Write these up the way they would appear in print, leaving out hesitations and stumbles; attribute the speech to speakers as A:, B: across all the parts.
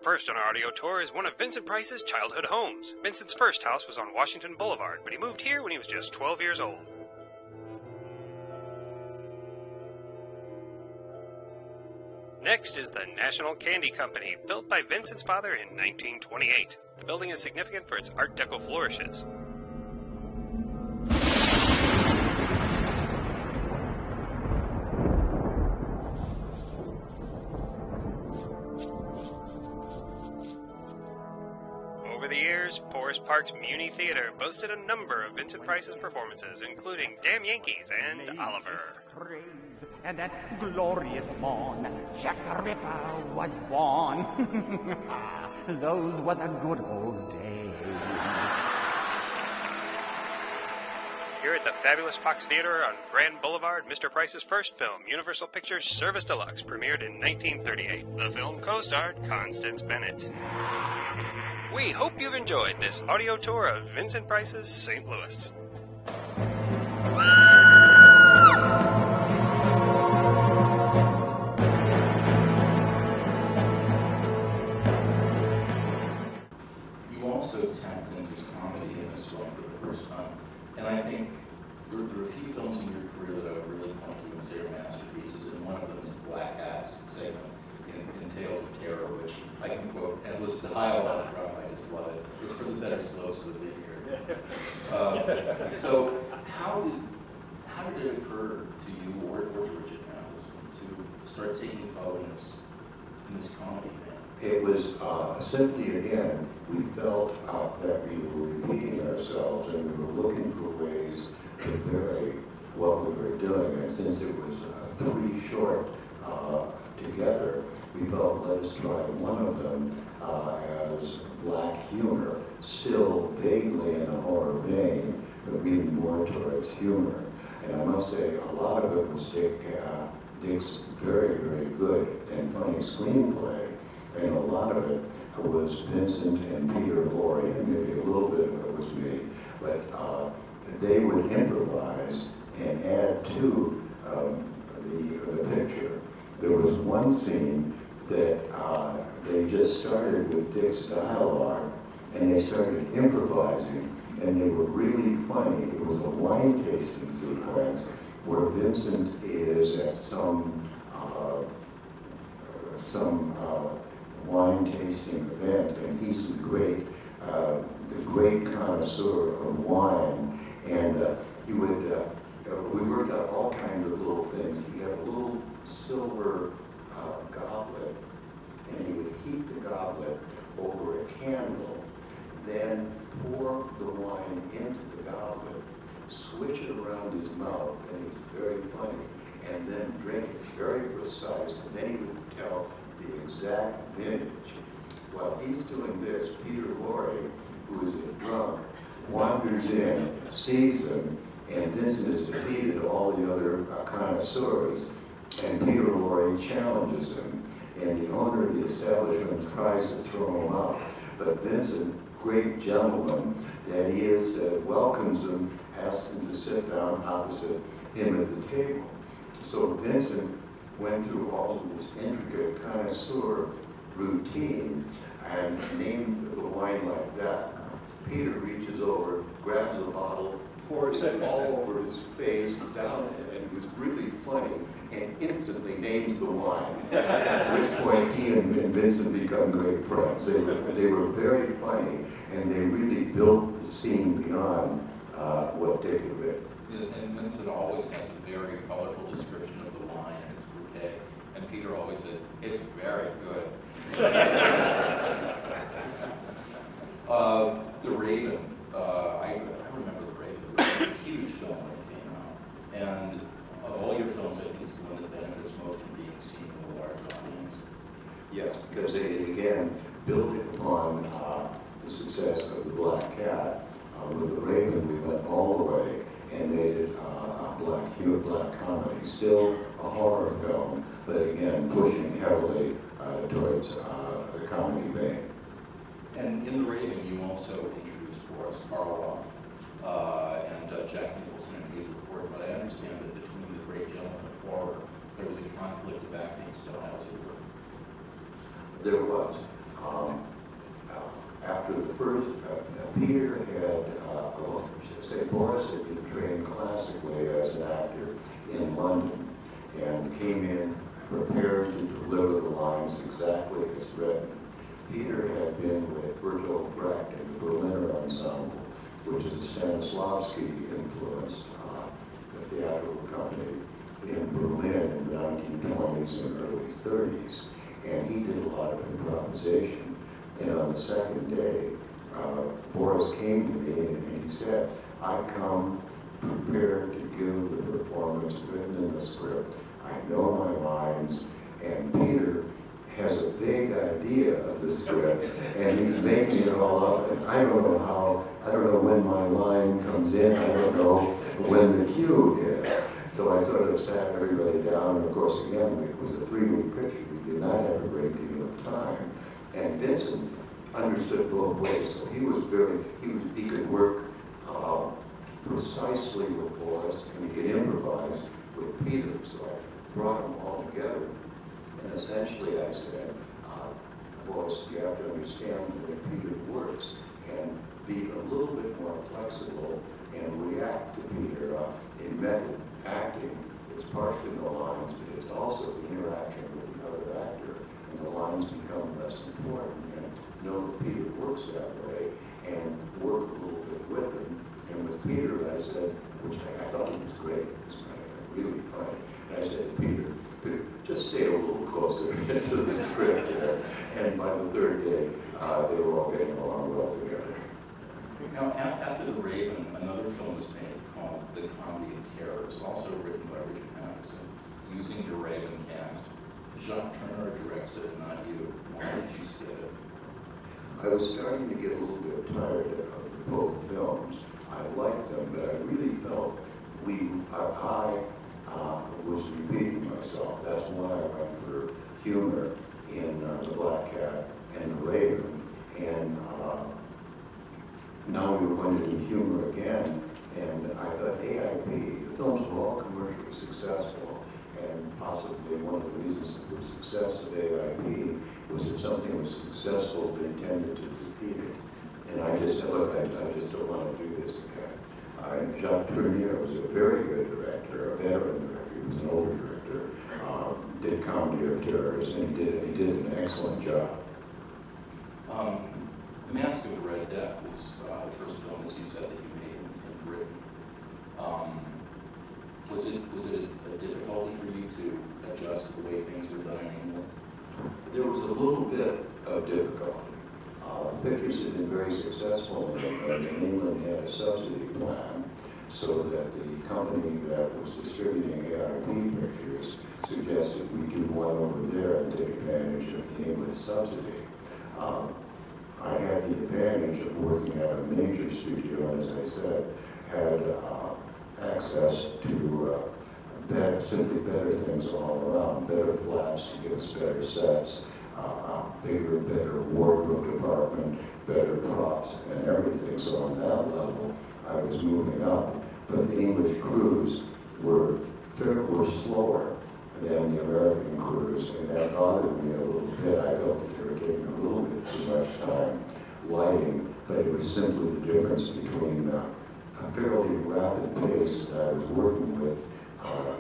A: First on our audio tour is one of Vincent Price's childhood homes. Vincent's first house was on Washington Boulevard, but he moved here when he was just 12 years old. Next is the National Candy Company, built by Vincent's father in 1928. The building is significant for its Art Deco flourishes. Over the years, Forest Park's Muni Theater boasted a number of Vincent Price's performances, including Damn Yankees and Oliver.
B: And that glorious morn, Jack the Ripper was born. Those were the good old days.
A: Here at the fabulous Fox Theater on Grand Boulevard, Mr. Price's first film, Universal Pictures' Service Deluxe, premiered in 1938. The film co-starred Constance Bennett. We hope you've enjoyed this audio tour of Vincent Price's St. Louis.
C: You also tapped into comedy in this film for the first time, and I think there are a few films in your career that I would really point to and say are masterpieces, and one of them is the Black Hats segment in Tales of Terror, which I can quote endless dialogue from. I just love it. It's for the better slopes of the video. So how did it occur to you or to Richard Matheson to start taking part in this comedy thing?
D: It was simply, again, we felt that we were repeating ourselves and we were looking for ways to vary what we were doing. And since it was three short together, we felt let us try one of them as black humor, still vaguely in a horror vein, but leaning more towards humor. And I must say, a lot of it was Dick's very, very good and funny screenplay, and a lot of it was Vincent and Peter Lorre, and maybe a little bit of it was me, but they would improvise and add to the picture. There was one scene that they just started with Dick's dialogue, and they started improvising, and they were really funny. It was a wine tasting sequence where Vincent is at some wine tasting event, and he's the great connoisseur of wine, and he would. We worked out all kinds of little things. He had a little silver goblet, and he would heat the goblet over a candle, then pour the wine into the goblet, switch it around his mouth, and it was very funny, and then drink it very precise, and then he would tell the exact vintage. While he's doing this, Peter Lorre, who is a drunk, wanders in, sees him, and Vincent has defeated all the other connoisseurs, and Peter Lorre challenges him, and the owner of the establishment tries to throw him out. But Vincent, great gentleman that he is, welcomes him, asks him to sit down opposite him at the table. So Vincent went through all of this intricate connoisseur routine and named the wine like that. Peter reaches over, grabs a bottle, pours it all over his face, down it, and it was really funny, and instantly names the wine. At which point he and Vincent become great friends. They were very funny, and they really built the scene beyond what Dick had written.
C: And Vincent always has a very colorful description of the wine and its bouquet, and Peter always says, "It's very good." The Raven, I remember The Raven. It was a huge film when it came out. And of all your films, I think it's the one that benefits most from being seen with a large audience.
D: Yes, because they, again, building upon the success of The Black Cat, with The Raven, we went all the way and made it a black comedy. Still a horror film, but again, pushing heavily towards the comedy vein.
C: And in The Raven, you also introduced Boris Karloff and Jack Nicholson and Hazel Court, but I understand that between the great gentleman of horror, there was a conflict of acting still. How does it work?
D: There was. After the first, Peter had, say Boris had been trained classically as an actor in London and came in prepared to deliver the lines exactly as written. Peter had been with Bertolt Brecht in the Berliner Ensemble, which is a Stanislavski-influenced theatrical company in Berlin in the 1920s and early 30s, and he did a lot of improvisation. And on the second day, Boris came to me and he said, I come prepared to give the performance written in the script. I know my lines, and Peter has a vague idea of the script, and he's making it all up, and I don't know when my line comes in, I don't know when the cue is. So I sort of sat everybody down, and of course, again, it was a 3-week picture. We did not have a great deal of time. And Vincent understood both ways, so he could work precisely with Boris, and he could improvise with Peter. So I brought them all together, and essentially I said, Boris, you have to understand the way Peter works, and be a little bit more flexible and react to Peter in method acting. It's partially the lines, but it's also the interaction with the other actor, and the lines become less important. And know that Peter works that way, and work a little bit with him. And with Peter, I said, which I thought he was great, he was really funny. And I said to Peter, just stay a little closer to the script there. And by the third day, they were all getting along well together.
C: Now, after The Raven, another film was made called The Comedy of Terror. It was also written by Richard Matheson, using the Raven cast. Jacques Turner directs it, not you. Why did you skip it?
D: I was starting to get a little bit tired of both films. I liked them, but I really felt I was repeating myself. That's why I went for humor in The Black Cat and The Raven. And now we were going to do humor again. And I thought AIP, the films were all commercially successful. And possibly one of the reasons for the success of AIP was if something was successful, they intended to repeat it. And I just said, look, I just don't want to do this again. Jacques Tourneur was a very good director, a veteran director. He was an older director, did Comedy of Terrors, and he did an excellent job.
C: The Mask of the Red Death was the first film, as you said, that you made in Britain. Was it a difficulty for you to adjust to the way things were done in England?
D: There was a little bit of difficulty. Pictures had been very successful in England, and England had a subsidy plan so that the company that was distributing AIP pictures suggested we do one over there and take advantage of the English subsidy. I had the advantage of working at a major studio, and as I said, had access to simply better things all around, better flats to give us better sets, bigger, better wardrobe department, better props, and everything. So on that level, I was moving up. But the English crews were slower than the American crews, and that bothered me a little bit. I felt that they were taking a little bit too much time lighting, but it was simply the difference between a fairly rapid pace that I was working with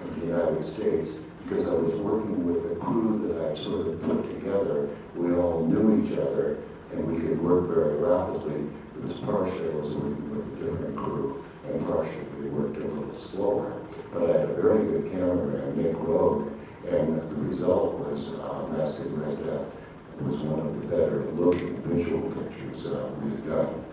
D: in the United States, because I was working with a crew that I sort of put together. We all knew each other, and we could work very rapidly. It was partially I was working with a different crew, and partially we worked a little slower. But I had a very good cameraman, Nick Rogue, and the result was Mask of the Red Death. It was one of the better looking visual pictures we've done.